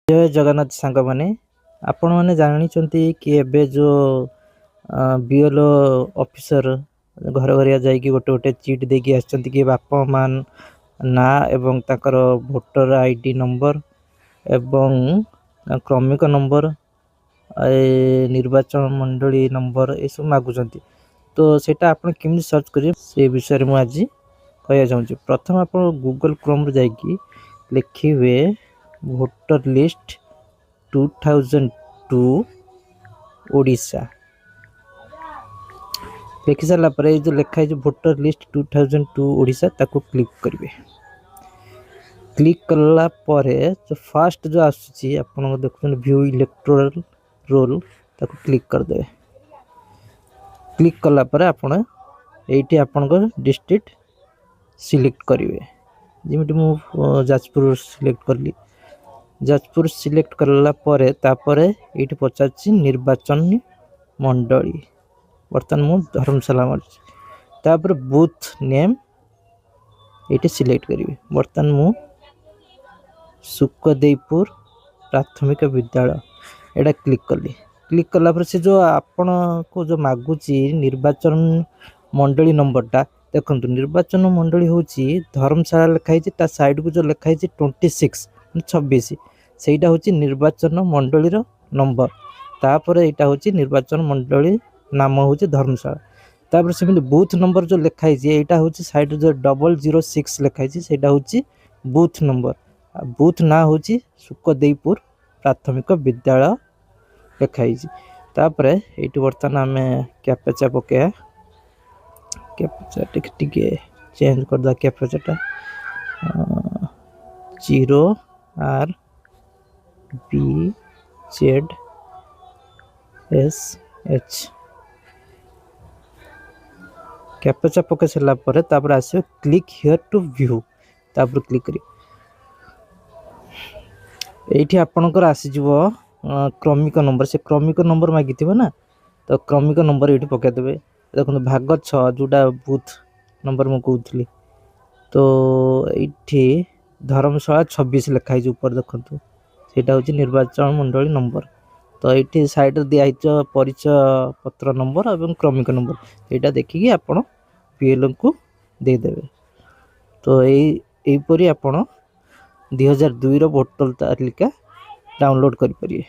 जय जगन्नाथ सांग मैंने आपण मैंने जानी कि एबे जो बीएलओ ऑफिसर घर घर जाकि गोटे गोटे चिट देकी आछंती कि बापा मान ना एवं ताकर वोटर आईडी नंबर एवं क्रमिक नंबर निर्वाचन मंडली नंबर ये सब मागुचंती। तो सेटा आपण केमि सर्च करिए से विषय में आज कहया चाहूँगी। प्रथम आप गूगल क्रोम जाकि लिखिए वोटर लिस्ट 2002 ओडिशा। लिखि सारा पर जो लिखाई वोटर लिस्ट 2002 ओडिशा ताको क्लिक करेंगे। क्लिक कला परे जो फास्ट जो आसुची आपन देखुन व्यू इलेक्टोरल रोल ताको क्लिक कर दे। क्लिक कला परे आपन एठी आपन को डिस्ट्रिक्ट सिलेक्ट करेंगे। जेमिति मु जाजपुर सिलेक्ट करली। जाजपुर सिलेक्ट करला परे तापरे एठी पचाची निर्वाचन मंडली बर्तमान मु धर्मशाला मारछि। तापर बूथ नेम एठी सिलेक्ट करिवे। बर्तमान मु सुखदेवपुर प्राथमिक विद्यालय एटा क्लिक कली। क्लिक कला पर से जो आपण को जो मागुची निर्वाचन मंडली नंबरटा देखंतु। निर्वाचन मंडली होची धर्मशाला लिखाई छि ता साइड को जो लिखाई छि 26 सेटा होची निर्वाचन मंडली रो नंबर। तापर एटा होची निर्वाचन मंडली नाम होची धर्मशाला। तापर से बूथ नंबर जो लिखाई छि एटा होची साइड जो 006 लिखाई छि सेटा होची बूथ नंबर। बूथ ना होची सुखदेवपुर प्राथमिक विद्यालय लिखाई छि। तापर एटी बर्तन हमें कैप्चा पके कैप्चा टिके चेंज कर दा। कैप्चाटा 0RBZSH कैप्चा पके सला परे तापर आसे क्लिक हियर टू व्यू। तापर क्लिक करी एठी आपनकर आसी जीवो क्रमिक नंबर। से क्रमिक नंबर मागिथिबो ना तो क्रमिक नंबर एठी पके देबे। देखो भाग 6 जोटा बूथ नंबर मु कहउथली। तो एठी धर्मशाला 26 लिखाई जो ऊपर देखंतु सेटा होची निर्वाचन मंडली नंबर। तो एठी साइड दिया हिचो परिचय पत्र नंबर एवं क्रमिक नंबर एटा देखिकी आपण पीएलओ को दे देबे। तो एई परी आपण 2002 रो वोटर तालिका डाउनलोड करि परिए।